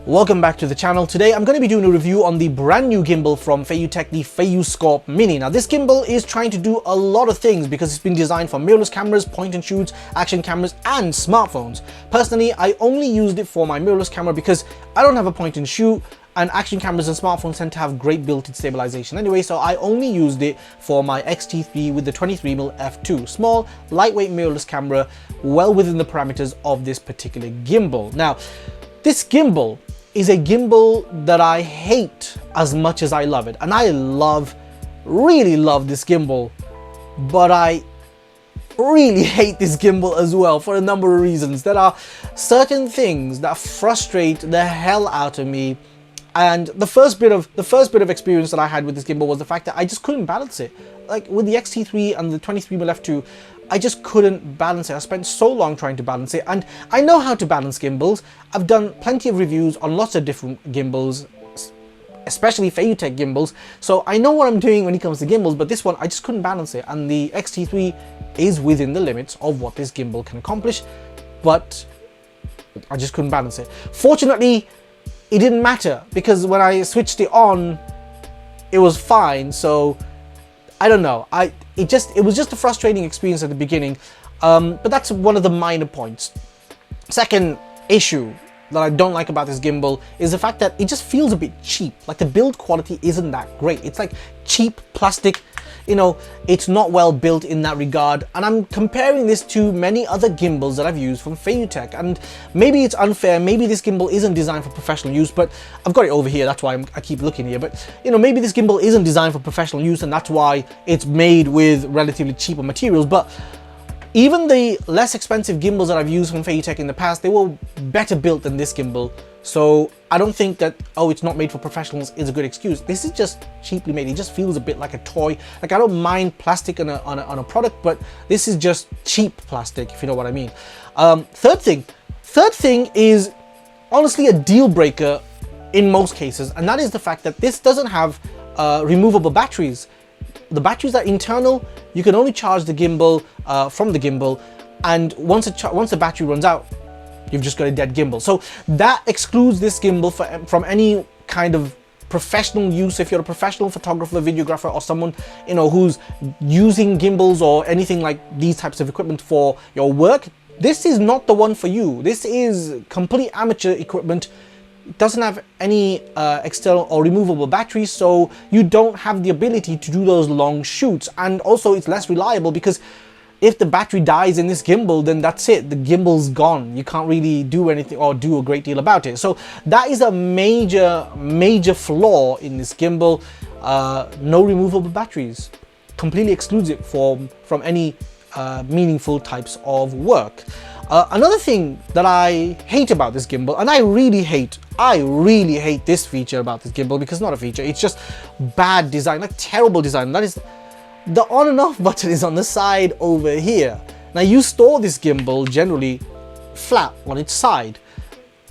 Welcome back to the channel. Today I'm going to be doing a review on the brand new gimbal from FeiyuTech, the FeiyuTech Scorp Mini. Now this gimbal is trying to do a lot of things because it's been designed for mirrorless cameras, point and shoots, action cameras and smartphones. Personally, I only used it for my mirrorless camera because I don't have a point and shoot, and action cameras and smartphones tend to have great built-in stabilization anyway, so I only used it for my X-T3 with the 23mm f2. Small, lightweight mirrorless camera, well within the parameters of this particular gimbal. Now, this gimbal is a gimbal that I hate as much as I love it. And I really love this gimbal, but I really hate this gimbal as well for a number of reasons. There are certain things that frustrate the hell out of me. And the first bit of experience that I had with this gimbal was the fact that I just couldn't balance it. Like with the X-T3 and the 23mm f2, I just couldn't balance it. I spent so long trying to balance it, and I know how to balance gimbals. I've done plenty of reviews on lots of different gimbals, especially FeiyuTech gimbals, so I know what I'm doing when it comes to gimbals, but this one, I just couldn't balance it, and the X-T3 is within the limits of what this gimbal can accomplish, but I just couldn't balance it. Fortunately, it didn't matter, because when I switched it on, it was fine. So I don't know, it was just a frustrating experience at the beginning, but that's one of the minor points. Second issue that I don't like about this gimbal is the fact that it just feels a bit cheap. Like the build quality isn't that great. It's like cheap plastic, you know, it's not well built in that regard. And I'm comparing this to many other gimbals that I've used from FeiyuTech, and maybe it's unfair, maybe this gimbal isn't designed for professional use, but I've got it over here, that's why I keep looking here, but you know, maybe this gimbal isn't designed for professional use and that's why it's made with relatively cheaper materials. But even the less expensive gimbals that I've used from FeiyuTech in the past, they were better built than this gimbal. So I don't think that, oh, it's not made for professionals is a good excuse. This is just cheaply made. It just feels a bit like a toy. Like, I don't mind plastic on a product, but this is just cheap plastic, if you know what I mean. Third thing is honestly a deal breaker in most cases, and that is the fact that this doesn't have removable batteries. The batteries are internal. You can only charge the gimbal from the gimbal, and once the battery runs out, you've just got a dead gimbal. So that excludes this gimbal from any kind of professional use. If you're a professional photographer, videographer, or someone, you know, who's using gimbals or anything like these types of equipment for your work, this is not the one for you. This is complete amateur equipment. It doesn't have any external or removable batteries, so you don't have the ability to do those long shoots. And also it's less reliable, because if the battery dies in this gimbal, then that's it. The gimbal's gone. You can't really do anything or do a great deal about it. So that is a major flaw in this gimbal. No removable batteries. Completely excludes it from any meaningful types of work. Another thing that I hate about this gimbal, and I really hate this feature about this gimbal, because it's not a feature, it's just bad design, like terrible design. That is, the on and off button is on the side over here. Now you store this gimbal generally flat on its side,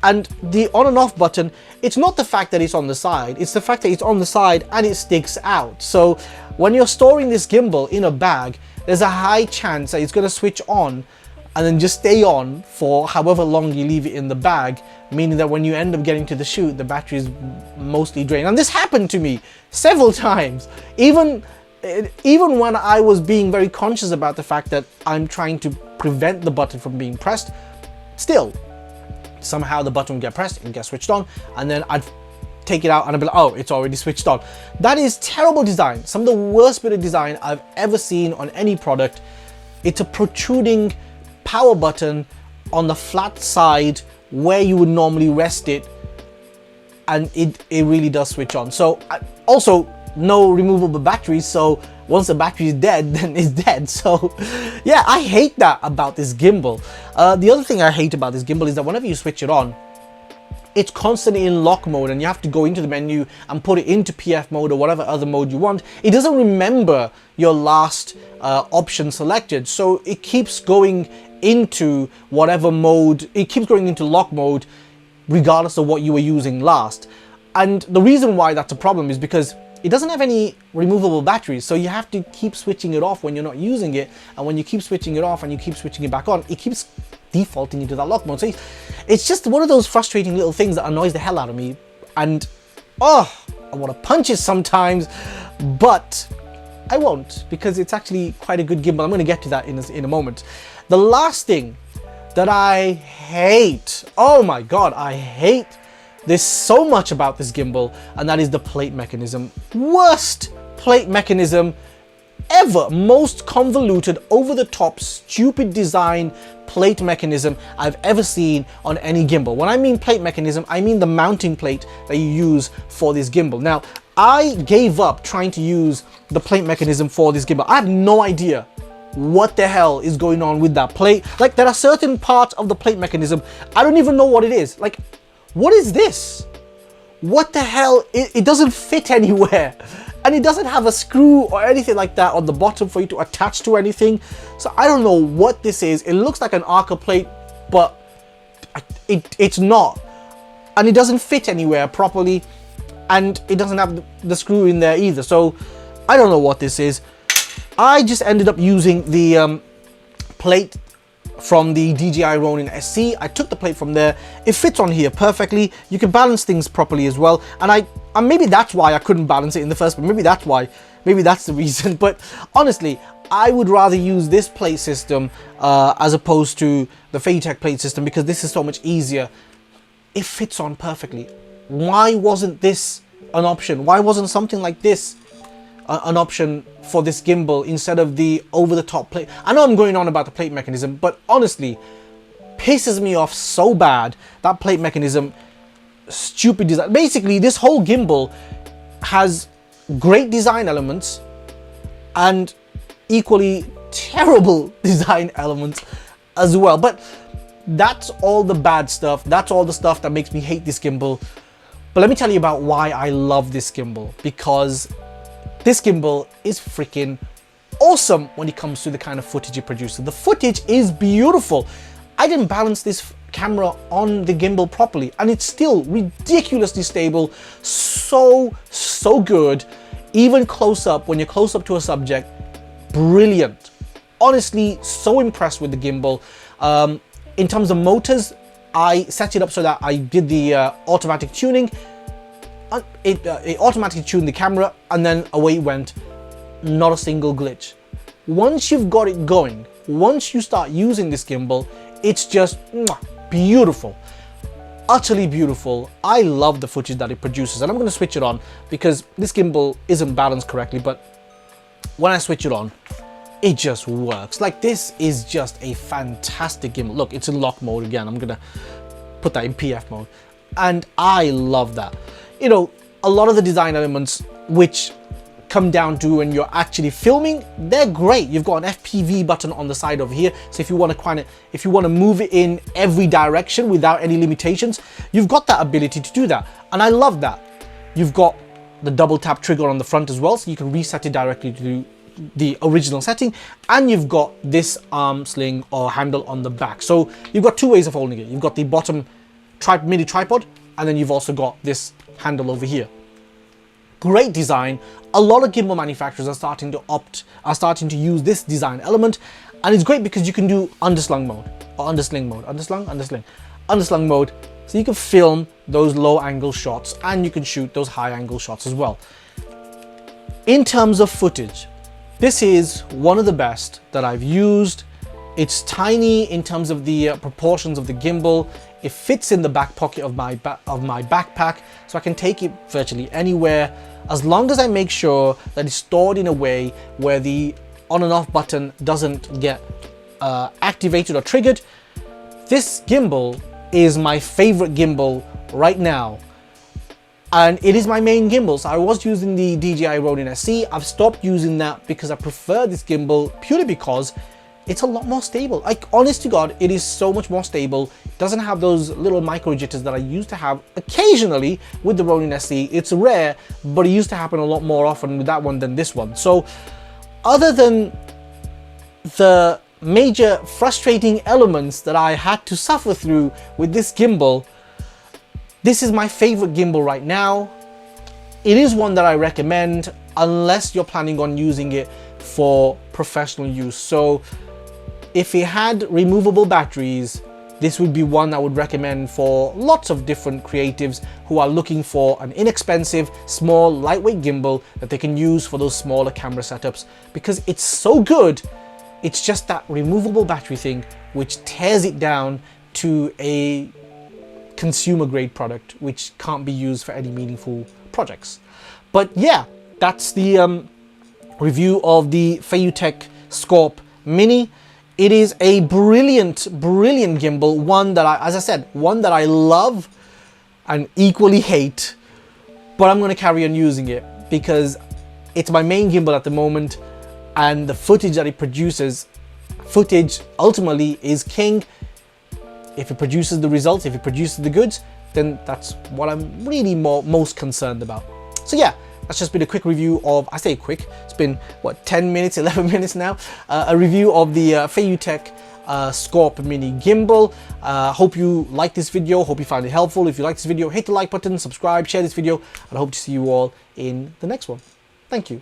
and the on and off button, it's not the fact that it's on the side, it's the fact that it's on the side and it sticks out. So when you're storing this gimbal in a bag, there's a high chance that it's going to switch on and then just stay on for however long you leave it in the bag, meaning that when you end up getting to the shoot, the battery is mostly drained. And this happened to me several times, even when I was being very conscious about the fact that I'm trying to prevent the button from being pressed. Still, somehow the button would get pressed and get switched on, and then I'd take it out and I'd be like, oh, it's already switched on. That is terrible design. Some of the worst bit of design I've ever seen on any product. It's a protruding power button on the flat side where you would normally rest it, and it really does switch on. So also no removable batteries, so once the battery is dead, then it's dead. So yeah, I hate that about this gimbal. The other thing I hate about this gimbal is that whenever you switch it on, it's constantly in lock mode, and you have to go into the menu and put it into PF mode or whatever other mode you want. It doesn't remember your last option selected, so it keeps going into whatever mode, it keeps going into lock mode regardless of what you were using last. And the reason why that's a problem is because it doesn't have any removable batteries, so you have to keep switching it off when you're not using it, and when you keep switching it off and you keep switching it back on, it keeps defaulting into that lock mode. So it's just one of those frustrating little things that annoys the hell out of me. And oh, I want to punch it sometimes, but I won't, because it's actually quite a good gimbal. I'm going to get to that in a moment. The last thing that I hate, oh my god, I hate this so much about this gimbal, and that is the plate mechanism. Worst plate mechanism ever. Most convoluted, over the top, stupid design plate mechanism I've ever seen on any gimbal. When I mean plate mechanism, I mean the mounting plate that you use for this gimbal. Now, I gave up trying to use the plate mechanism for this gimbal. I have no idea what the hell is going on with that plate. Like, there are certain parts of the plate mechanism, I don't even know what it is. Like, what is this? What the hell? It doesn't fit anywhere. And it doesn't have a screw or anything like that on the bottom for you to attach to anything. So I don't know what this is. It looks like an Arca plate, but it's not. And it doesn't fit anywhere properly. And it doesn't have the screw in there either. So I don't know what this is. I just ended up using the plate from the DJI Ronin SC. I took the plate from there. It fits on here perfectly. You can balance things properly as well. And maybe that's why I couldn't balance it in the first place. Maybe that's why. Maybe that's the reason. But honestly, I would rather use this plate system as opposed to the FeiyuTech plate system, because this is so much easier. It fits on perfectly. Why wasn't this an option? Why wasn't something like this an option for this gimbal instead of the over-the-top plate? I know I'm going on about the plate mechanism, but honestly, pisses me off so bad. That plate mechanism, stupid design. Basically, this whole gimbal has great design elements and equally terrible design elements as well. But that's all the bad stuff. That's all the stuff that makes me hate this gimbal. But let me tell you about why I love this gimbal, because this gimbal is freaking awesome when it comes to the kind of footage it produces. The footage is beautiful. I didn't balance this camera on the gimbal properly, and it's still ridiculously stable. So good. Even close up, when you're close up to a subject, brilliant. Honestly, so impressed with the gimbal. In terms of motors, I set it up so that I did the automatic tuning. It automatically tuned the camera, and then away it went. Not a single glitch. Once you've got it going, once you start using this gimbal, it's just beautiful. Utterly beautiful. I love the footage that it produces, and I'm going to switch it on because this gimbal isn't balanced correctly, but when I switch it on, it just works. Like, this is just a fantastic gimbal. Look, it's in lock mode again. I'm going to put that in PF mode, and I love that. You know, a lot of the design elements which come down to when you're actually filming, they're great. You've got an FPV button on the side over here, so if you want to move it in every direction without any limitations, you've got that ability to do that, and I love that. You've got the double tap trigger on the front as well, so you can reset it directly to the original setting, and you've got this arm sling or handle on the back. So you've got two ways of holding it. You've got the bottom mini tripod, and then you've also got this handle over here. Great design. A lot of gimbal manufacturers are starting to use this design element, and it's great because you can do underslung mode or undersling mode. Underslung mode, so you can film those low angle shots and you can shoot those high angle shots as well. In terms of footage, this is one of the best that I've used. It's tiny in terms of the proportions of the gimbal. It fits in the back pocket of my backpack, so I can take it virtually anywhere, as long as I make sure that it's stored in a way where the on and off button doesn't get activated or triggered. This gimbal is my favorite gimbal right now, and it is my main gimbal. So I was using the DJI Ronin SC. I've stopped using that because I prefer this gimbal purely because it's a lot more stable. Like, honest to God, it is so much more stable. It doesn't have those little micro jitters that I used to have occasionally with the Ronin SC. It's rare, but it used to happen a lot more often with that one than this one. So other than the major frustrating elements that I had to suffer through with this gimbal, this is my favorite gimbal right now. It is one that I recommend unless you're planning on using it for professional use. So if it had removable batteries this would be one I would recommend for lots of different creatives who are looking for an inexpensive, small, lightweight gimbal that they can use for those smaller camera setups, because it's so good. It's just that removable battery thing which tears it down to a consumer grade product which can't be used for any meaningful projects. But yeah, that's the review of the FeiyuTech Scorp Mini. It is a brilliant gimbal, one that as I said, one that I love and equally hate, but I'm going to carry on using it because it's my main gimbal at the moment, and the footage that it produces, footage ultimately is king. If it produces the results, if it produces the goods, then that's what I'm really most concerned about. So yeah, that's just been a quick review of, I say quick, it's been what, 10 minutes, 11 minutes now, a review of the FeiyuTech Scorp Mini Gimbal. Hope you liked this video, hope you found it helpful. If you like this video, hit the like button, subscribe, share this video, and I hope to see you all in the next one. Thank you.